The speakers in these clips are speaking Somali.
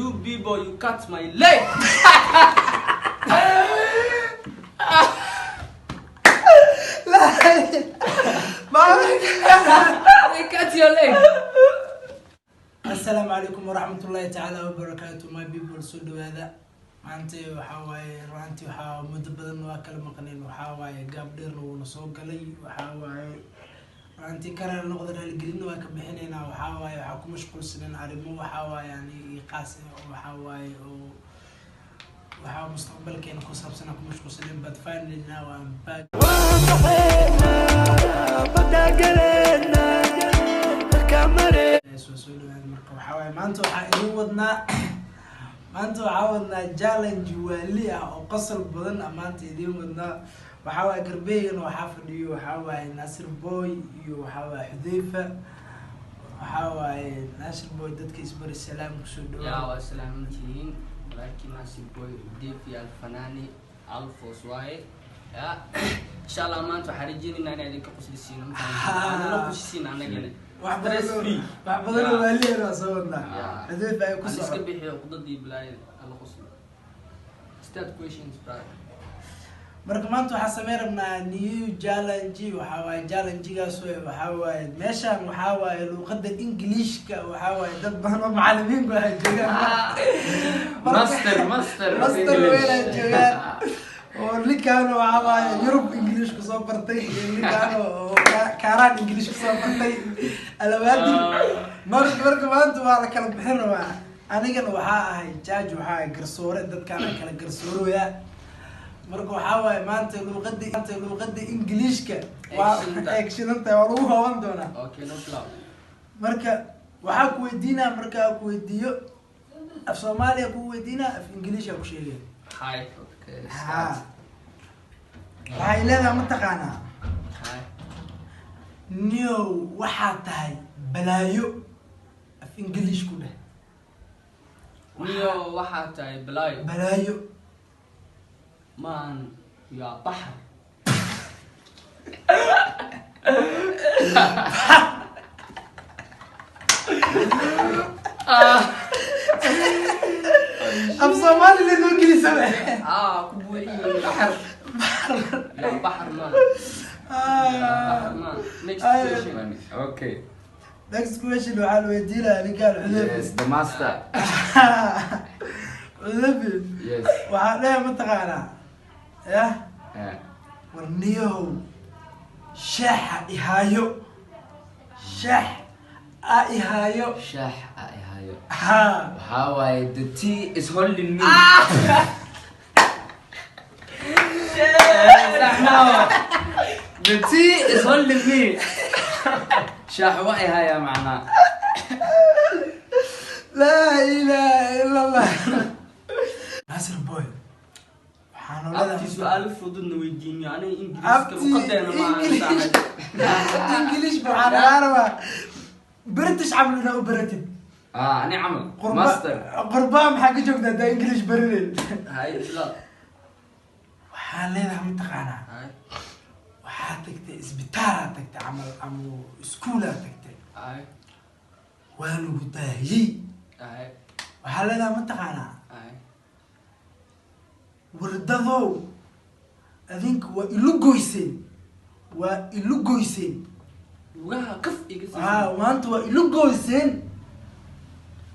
You B-boy, you cut my leg. They cut your leg. السلام عليكم ورحمة الله تعالى وبركاته. My people soo dhawaada maanta waxaa waaye runtii waxaa muddo badan waa kala maqneen waxaa waaye gaab dheer lagu soo galay waxaa waaye runtii karar noqdo raaligelin waa ka bixinaynaa waxaa waaye waxaa ku mashquulsaneen arrimo waxaa waaye yani qaas waxaa waaye oo waxaa mustaqbalkeena ku saabsan ku mashquulsaneen but finally now I'm back. maanta waxaa idin wadnaa challenge waali ah oo qosol badan maanta idin wadnaa waxaa waaye garbeeyana waxaa fadhiyo waxaa waaye Nasir Boy iyo waxaa waaye Xudeyfa waxaa waaye Nasir Boy dadka isbari salaam ku soo dhawaad yaa waa salaamantiin laakiin Nasir Boy Xudeyfa alfanaani alfos waaye ya inshallah maanta waxaan rajeynaynaa inaan idinka qoslisiino maxaan qoslisiin anagana wax badan waali ah soo wadnaa Xudeyfa ay ku soo iska bixiyo qodadii bilaayay alla qoslo start questions brother marka maanta waxaa sameyn rabnaa new challenge waxaa waaye challenge-gaas waxaa waaye meeshaan waxaa waaye luqadda Englishka waxaa waaye dad badan oo macallimiin ku joogaan master weela joogaan oo likaano waxaa waaye Yurub English ku soo bartay likaano oo Karaan English ku soo bartay alawaadi marka maanta waa la kala bixin rabaa anigana waxaa ahay judge waxaa garsoore dadkaan kala garsoorooya marka waxaa waaye maanta luqadda Englishka waa actionanta waa lagu hooban doonaa okay no problem marka waxaa ku weydiinaa marka ku weydiiyo af Soomaaliya ku weydiinaa af English ku sheegay hi okay waxay leedahay ma taqaanaa new waxaa tahay balaayo af English ku dheh niyo waxaa tahay balaayo man ya bahar af Soomaali le noo gelisaba ku buuxiyo bahar ya bahar man next question Okay. next question waxaa la weydiinaa ninkaan Xudeyfa Yes, the master. Xudeyfa Yes. waxaa leeyahay ma taqaanaa yah Yeah. war niyow shaaxa ihaayo shaax a ihaayo Shah I hayo. ha How I the tea is holding me. The tea is holding me. Shah wa I haya macna. laa ilaaha illa allah Nasir Boy waxaan abti su'aal fududna weydiinyo aniga Ingiriiska luqadeena ma aan English waxaan rabaa British camlina u baratid أنا عمل master. qurbaan maxaa ka joogtaa daa English barinay hay isla waxaa leedahay ma taqaanaa hay waxaa tagtay isbitaal tagtay ama iskuul tagtay hay waa lagu daahiyey hay waxaa leedahay ma taqaanaa hay wardadow adinku waa ilu goyseen lugaha kaf iga maanta waa ilu goyseen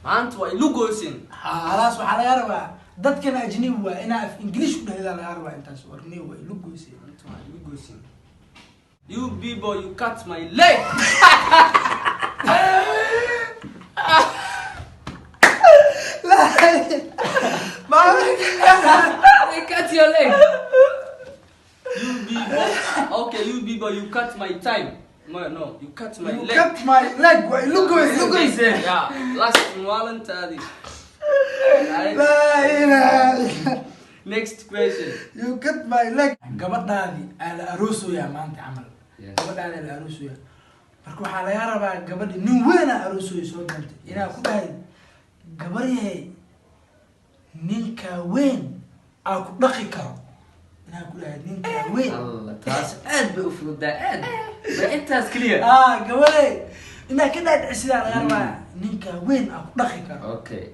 maanta waa ilu goysin halaas waxaa laga rabaa dadkan ajnabi waa inaa af English ku dhahdaa laga rabaa intaas warniyo waa ilu goyseen maanta waa ilu goysin you B-boy you cut my leg they cut your leg you B-boy okay you B-boy you cut my time no you cut my you leg cut my leg waa ilu goyseen yeah last maalintaadi laa ilaaha next question you cut my leg gabadhaadi ala aroosooya maanta camal Yes. gabadhaadi ala aroosooya marka waxaa laga rabaa gabadhi nin weyn aroosooya soo gantay inaa ku dhahay gabaryahay ninka weyn aa ku dhaqi karo inaa ku dhahay ninka weyn الله تاس أد بأفرد أد أنت كلير. gabadhay inaa ka dhaadhicisidaa laga rabaa ninka weyn aa ku dhaqi karo Okay.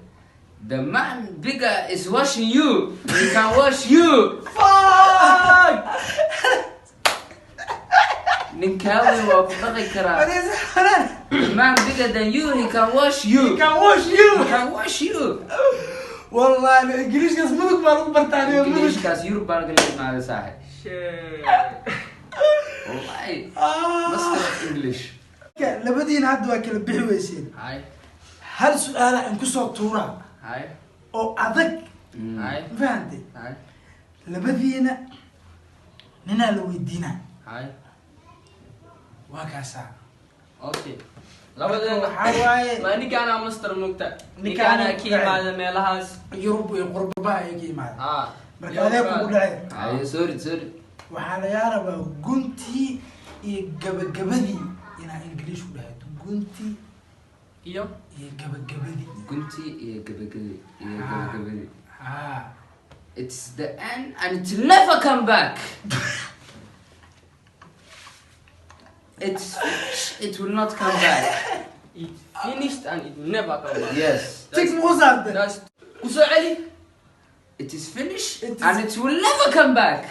The man bigger is washing you. He can wash you. Fuck! Ninkawi waa ku dhaqi karaa. Marisa hanan. The man bigger than you, he can wash you. He can wash you. He can wash you. Wallahi English kaas mudug baa lagu bartaaniyo mudug. English kaas Europe baa laga leeyahay saaxib. Wallahi. Master of English. Labadiina hadda waa kala bixi weyseen. Hay. Hal su'aal aan ku soo tuuraa. Hay. oo adag. Hay. Fahamtay? Hay. Labadiina nina la weydiinaa. Hay. Waa kaasa. Okay. Labadeena waxaa waaye ma ninkaan master mugta. Ninkaan Ninkaan ka yimaada meelahaas Yurub iyo qurba ay ka yimaada. Marka Marka adeeg ku dhacay. Ay sorry. Waxaa la yaabaa gunti iyo gabagabadii inaa English ku dhahato. Gunti iyo gabagabadii. Gunti iyo gabagabadii. It's the end and it will never come back. It will not come back. it finished and it never come back. Yes. Six months. That's Usali. It is finished It is- and it will never come back.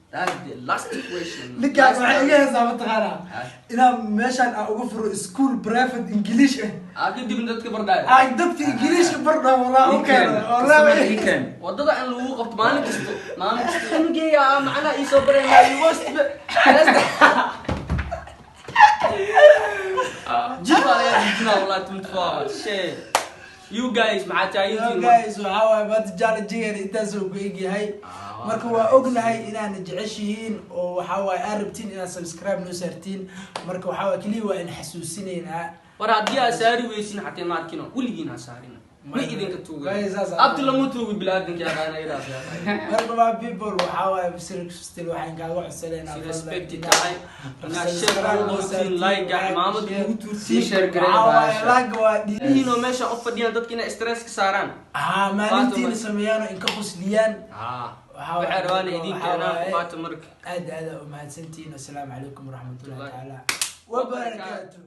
That's the last question. Ninkaan waxay iga heesaa mataqaanaa Hay. inaan meeshaan aan uga furo school private English Kadib dadka bardaay. ay dadka English bardaa walaa He oo can. kale He can. wadada in lagu qabto maalin kasta ingeeya macna ii soo bareeyaa worst jiba ya jina wala tunfa shit you guys maxaa taayintiin guys waxa waaye maanta challenge-geena intaas uu ku egyahay marka waa ognahay inaad jeceshihiin oo waxa waaye aad rabtiin inaad subscribe noo saartiin marka waxa waaye kaliya waa in xasuusinaynaa war haddii aad saari weysin xataa maadkino weligiin ha saarina ma idinka tuugay Guys, saas abti lamu tuugi bilaadanka yaqaana iraas marka waa people waxa waaye bisir still waxaan kaaga codsanaynaa si respect tahay na share loosin like maamad ugu Sii share tursi gareey baasha. lag waa diino meesha u fadhiyaan dadka inay stress ka saaraan maalintiin sameeyaan in ka qosliyaan waxay rabaan idinkeena qaato marka aad u mahadsantihiin. Assalaamu calaykum waraxmatullaahi taala wa barakaatuh.